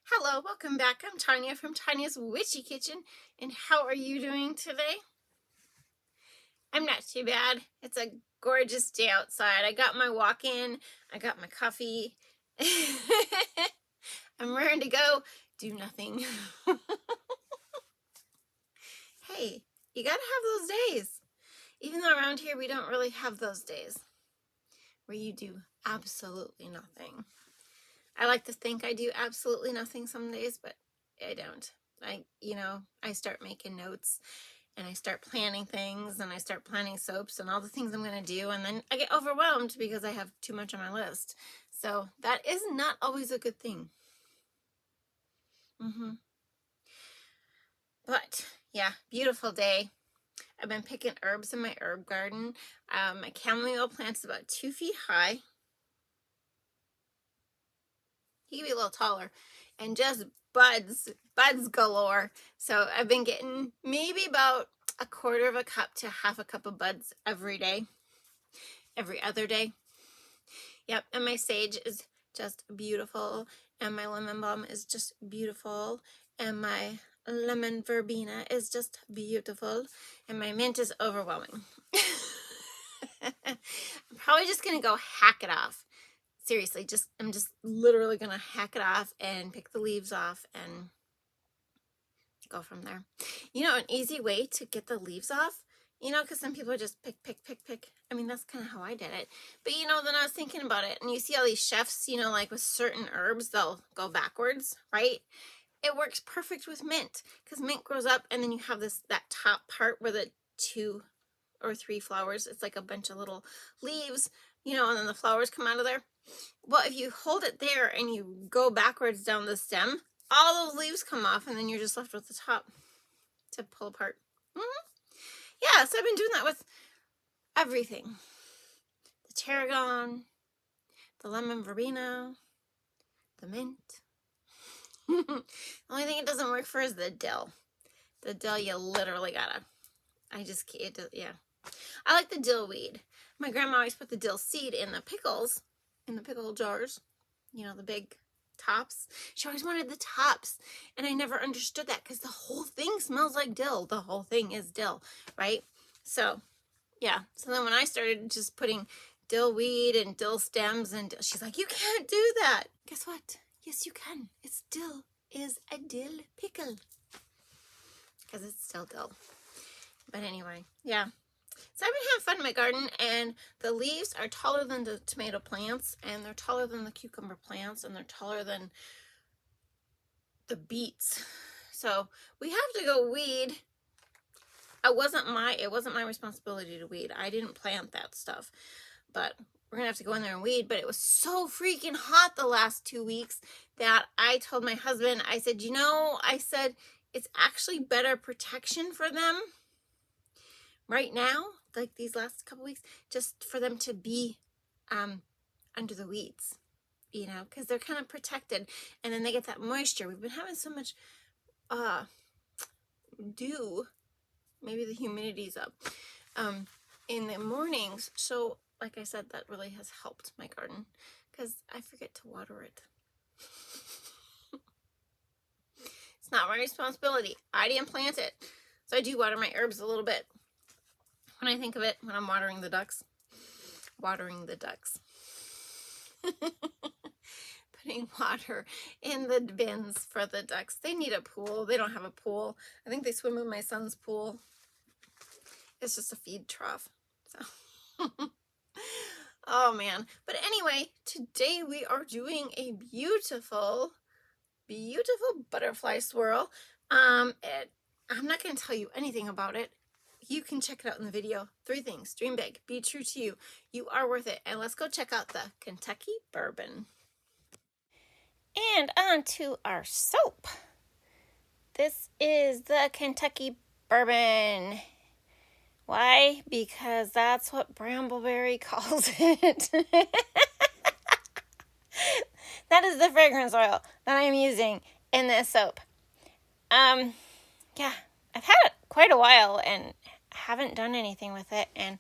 Hello, welcome back. I'm Tanya from Tanya's Witchy Kitchen, and how are you doing today? I'm not too bad. It's a gorgeous day outside. I got my walk in, I got my coffee. I'm raring to go, do nothing. Hey, you gotta have those days. Even though around here we don't really have those days where you do absolutely nothing. I like to think I do absolutely nothing some days, but I don't. I start making notes and I start planning things and I start planning soaps and all the things I'm going to do. And then I get overwhelmed because I have too much on my list. So that is not always a good thing. But yeah, beautiful day. I've been picking herbs in my herb garden. My chamomile plant's about 2 feet high. He can be a little taller, and just buds galore. So I've been getting maybe about 1/4 of a cup to 1/2 a cup of buds every day, every other day. Yep, and my sage is just beautiful, and my lemon balm is just beautiful, and my lemon verbena is just beautiful, and my mint is overwhelming. I'm probably just gonna go hack it off. Seriously, I'm just literally gonna hack it off and pick the leaves off and go from there. An easy way to get the leaves off, because some people just pick. I mean, that's kind of how I did it. But then I was thinking about it, and you see all these chefs, like with certain herbs, they'll go backwards, right? It works perfect with mint, because mint grows up, and then you have that top part where the 2 or 3 flowers, it's like a bunch of little leaves, and then the flowers come out of there. Well, if you hold it there and you go backwards down the stem, all those leaves come off, and then you're just left with the top to pull apart. Yeah, so I've been doing that with everything. The tarragon, the lemon verbena, the mint. The only thing it doesn't work for is the dill. The dill, you literally gotta. Yeah. I like the dill weed. My grandma always put the dill seed in the pickles, in the pickle jars, the big tops. She always wanted the tops, and I never understood that because the whole thing smells like dill. The whole thing is dill, right? So, yeah. So then when I started just putting dill weed and dill stems, and she's like, "You can't do that." Guess what? Yes, you can. It's dill is a dill pickle because it's still dill. But anyway, yeah. So I've been having fun in my garden, and the leaves are taller than the tomato plants, and they're taller than the cucumber plants, and they're taller than the beets. So we have to go weed. It wasn't my responsibility to weed. I didn't plant that stuff, but we're gonna have to go in there and weed. But it was so freaking hot the last 2 weeks that I told my husband, I said, it's actually better protection for them right now, like these last couple weeks, just for them to be under the weeds, because they're kind of protected, and then they get that moisture. We've been having so much dew, maybe the humidity's up in the mornings. So like I said, that really has helped my garden because I forget to water it. It's not my responsibility. I didn't plant it. So I do water my herbs a little bit. When I think of it, when I'm watering the ducks. Putting water in the bins for the ducks. They need a pool. They don't have a pool. I think they swim in my son's pool. It's just a feed trough. So, oh man. But anyway, today we are doing a beautiful butterfly swirl. I'm not going to tell you anything about it. You can check it out in the video. 3 things. Dream big. Be true to you. You are worth it. And let's go check out the Kentucky Bourbon. And on to our soap. This is the Kentucky Bourbon. Why? Because that's what Brambleberry calls it. That is the fragrance oil that I'm using in this soap. Yeah, I've had it quite a while and haven't done anything with it. And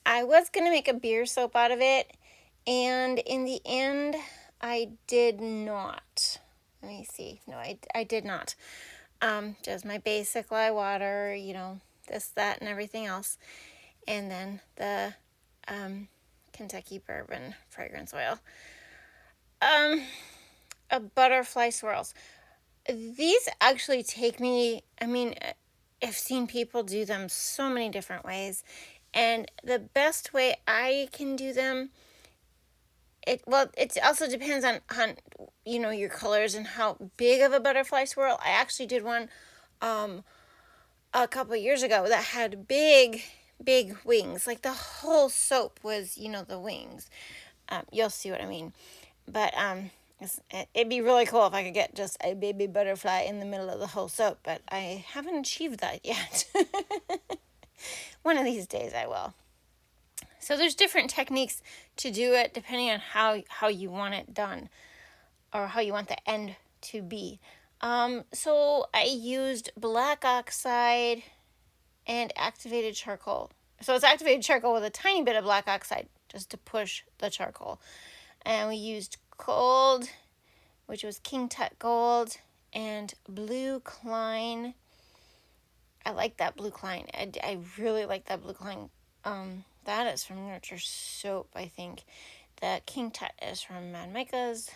I was going to make a beer soap out of it. And in the end, I did not. Let me see. No, I did not. Just my basic lye water, you know, this, that, and everything else. And then the Kentucky Bourbon fragrance oil. A butterfly swirls. These actually take me, I mean, I've seen people do them so many different ways. And the best way I can do them, it also depends on you know, your colors and how big of a butterfly swirl. I actually did one a couple years ago that had big wings. Like the whole soap was, you know, the wings. You'll see what I mean. But it'd be really cool if I could get just a baby butterfly in the middle of the whole soap, but I haven't achieved that yet. One of these days I will. So there's different techniques to do it depending on how you want it done or how you want the end to be. So I used black oxide and activated charcoal. So it's activated charcoal with a tiny bit of black oxide just to push the charcoal. And we used gold, which was King Tut gold, and blue Klein. I like that blue Klein. I really like that blue Klein. That is from Nurture Soap, I think. The King Tut is from Mad Micah's.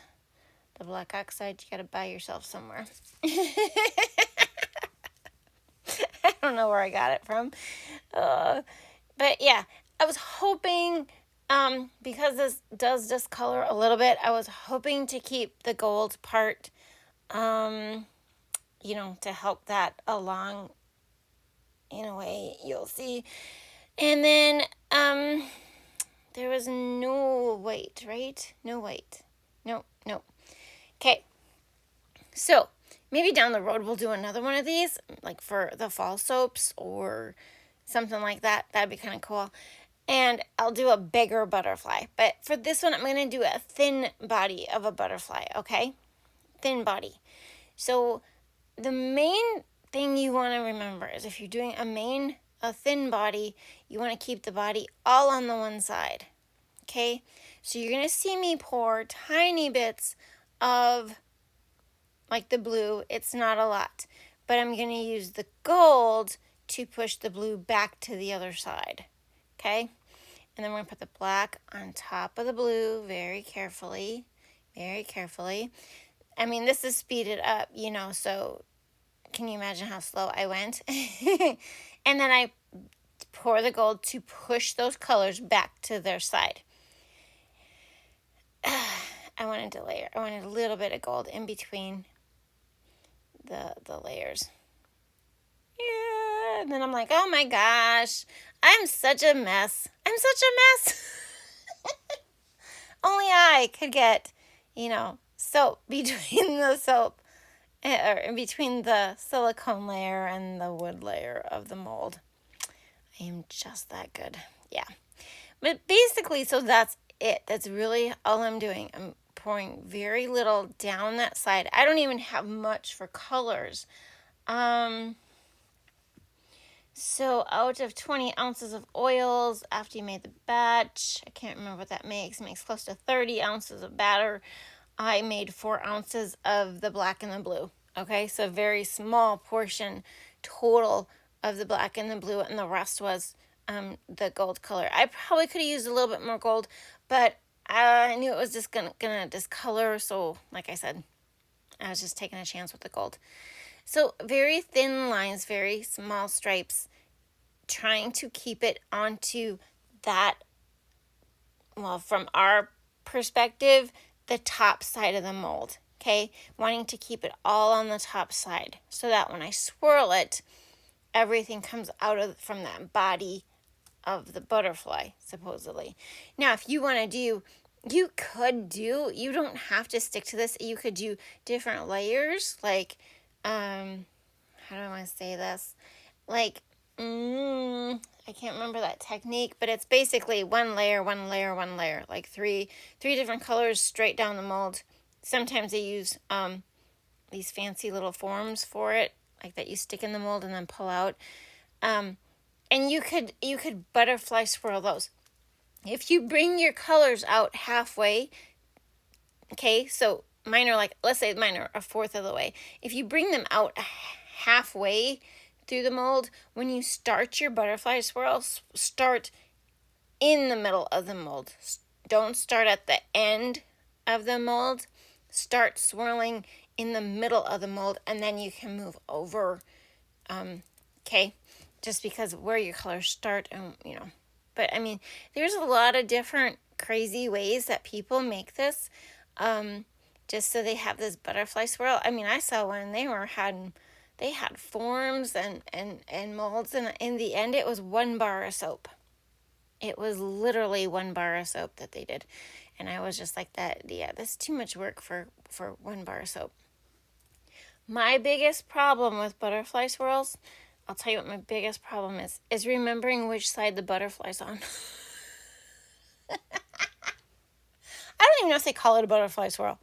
The black oxide you gotta buy yourself somewhere. I don't know where I got it from. But yeah, I was hoping, because this does discolor a little bit, I was hoping to keep the gold part, you know, to help that along in a way, you'll see. And then, there was no white, right? No white. No. Okay. So, maybe down the road we'll do another one of these, like for the fall soaps or something like that. That'd be kind of cool. And I'll do a bigger butterfly. But for this one, I'm going to do a thin body of a butterfly, okay? Thin body. So the main thing you want to remember is if you're doing a thin body, you want to keep the body all on the one side, okay? So you're going to see me pour tiny bits of, like the blue. It's not a lot. But I'm going to use the gold to push the blue back to the other side. Okay? And then we're going to put the black on top of the blue very carefully. Very carefully. I mean, this is speeded up, you know, so can you imagine how slow I went? And then I pour the gold to push those colors back to their side. I wanted a little bit of gold in between the layers. Yeah, and then I'm like, oh my gosh, I'm such a mess. Only I could get, you know, soap between the soap, or in between the silicone layer and the wood layer of the mold. I am just that good. Yeah. But basically, so that's it. That's really all I'm doing. I'm pouring very little down that side. I don't even have much for colors. So out of 20 ounces of oils, after you made the batch, I can't remember what that makes. It makes close to 30 ounces of batter. I made 4 ounces of the black and the blue. Okay, so a very small portion total of the black and the blue, and the rest was the gold color. I probably could have used a little bit more gold, but I knew it was just gonna discolor, so like I said, I was just taking a chance with the gold. So very thin lines, very small stripes, trying to keep it onto that, well, from our perspective, the top side of the mold, okay? Wanting to keep it all on the top side so that when I swirl it, everything comes out from that body of the butterfly, supposedly. Now, if you want to do, you don't have to stick to this. You could do different layers, like, how do I want to say this? Like, I can't remember that technique, but it's basically one layer, like three different colors straight down the mold. Sometimes they use these fancy little forms for it, like that you stick in the mold and then pull out. And you could butterfly swirl those. If you bring your colors out halfway, okay, so mine are like, let's say mine are a fourth of the way. If you bring them out halfway through the mold, when you start your butterfly swirl, start in the middle of the mold. Don't start at the end of the mold. Start swirling in the middle of the mold, and then you can move over. Okay, just because where your colors start, and but I mean, there's a lot of different crazy ways that people make this, just so they have this butterfly swirl. I mean, I saw one. They had forms and molds, and in the end, it was 1 bar of soap. It was literally 1 bar of soap that they did, and I was just like, that. Yeah, that's too much work for 1 bar of soap. My biggest problem with butterfly swirls, I'll tell you what my biggest problem is remembering which side the butterfly's on. I don't even know if they call it a butterfly swirl.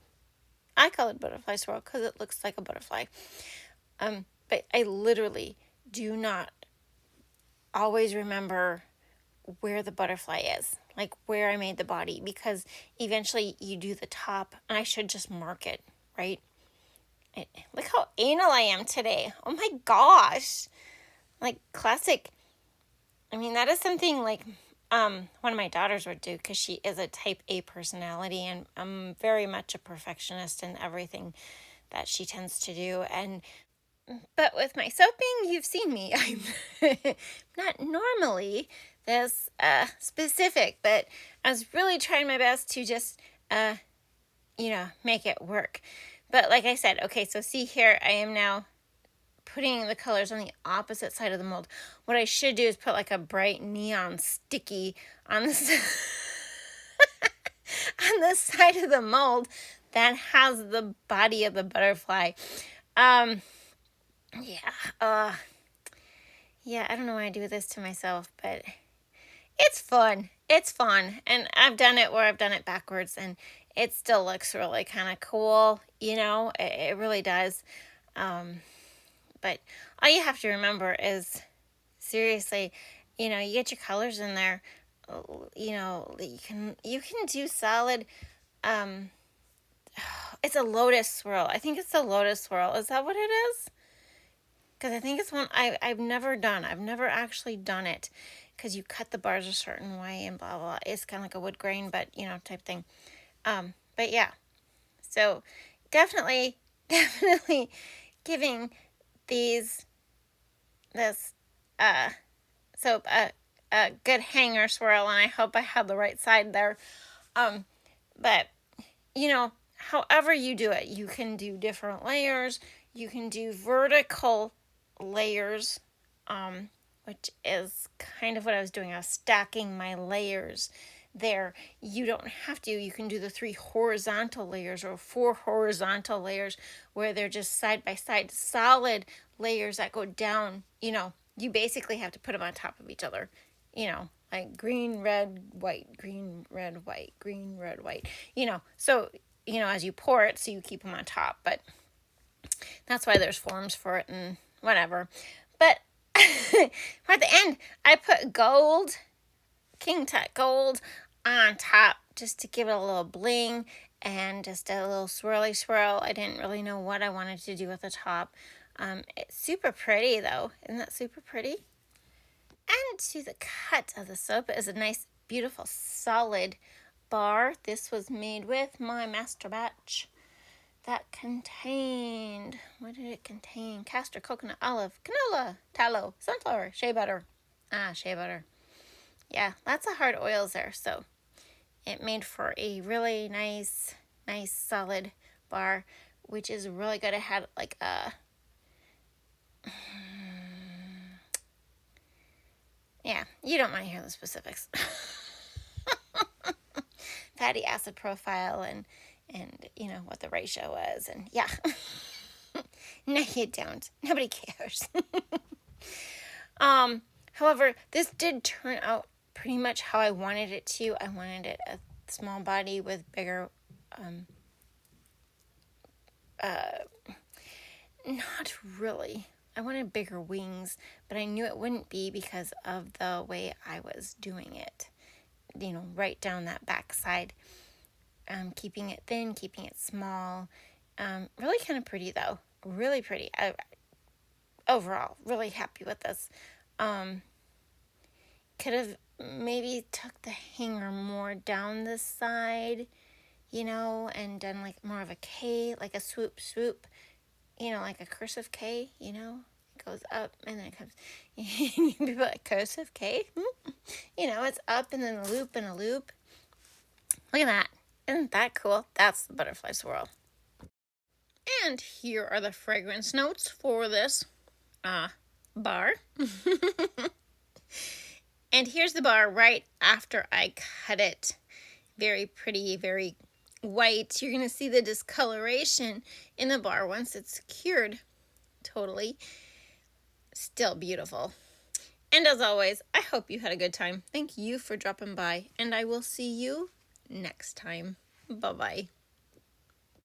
I call it a butterfly swirl because it looks like a butterfly. But I literally do not always remember where the butterfly is, like where I made the body, because eventually you do the top, and I should just mark it, right? Look how anal I am today. Oh my gosh. Like classic. I mean, that is something like one of my daughters would do, because she is a type A personality, and I'm very much a perfectionist in everything that she tends to do. But with my soaping, you've seen me. I'm not normally this specific, but I was really trying my best to just, make it work. But like I said, okay, so see here, I am now putting the colors on the opposite side of the mold. What I should do is put like a bright neon sticky on the on the side of the mold that has the body of the butterfly. Yeah, I don't know why I do this to myself, but it's fun. It's fun. And I've done it where I've done it backwards, and it still looks really kind of cool, it really does. But all you have to remember is, seriously, you get your colors in there, you can do solid, it's a lotus swirl. I think it's a lotus swirl. Is that what it is? Because I think it's one I've never done. I've never actually done it, because you cut the bars a certain way and blah, blah. It's kind of like a wood grain, but, type thing. But yeah, so definitely giving this soap a good hanger swirl, and I hope I have the right side there. But, however you do it, you can do different layers. You can do vertical layers, which is kind of what I was doing. I was stacking my layers there. You don't have to. You can do the 3 horizontal layers or 4 horizontal layers, where they're just side by side solid layers that go down. You basically have to put them on top of each other, like green, red, white, green, red, white, green, red, white, so as you pour it, so you keep them on top. But that's why there's forms for it and whatever. But at the end, I put gold, King Tut gold, on top, just to give it a little bling, and just a little swirly swirl. I didn't really know what I wanted to do with the top. It's super pretty though. Isn't that super pretty? And to the cut of the soap is a nice, beautiful, solid bar. This was made with my master batch that contained, what did it contain? Castor, coconut, olive, canola, tallow, sunflower, shea butter. Shea butter. Yeah, lots of hard oils there. So it made for a really nice, solid bar, which is really good. I had like a, yeah, you don't want to hear the specifics. Fatty acid profile and what the ratio was, and yeah. No, you don't. Nobody cares. However, this did turn out pretty much how I wanted it to. I wanted it a small body with bigger, not really. I wanted bigger wings, but I knew it wouldn't be because of the way I was doing it. Right down that back side. keeping it thin, keeping it small. Really kind of pretty though. Really pretty. Overall, really happy with this. Could have maybe took the hanger more down this side, and done like more of a K, like a swoop, like a cursive K, it goes up and then it comes, people like cursive K, it's up and then a loop and a loop. Look at that. Isn't that cool? That's the butterfly swirl. And here are the fragrance notes for this bar. And here's the bar right after I cut it. Very pretty, very white. You're going to see the discoloration in the bar once it's cured. Totally. Still beautiful. And as always, I hope you had a good time. Thank you for dropping by, and I will see you next time. Bye-bye.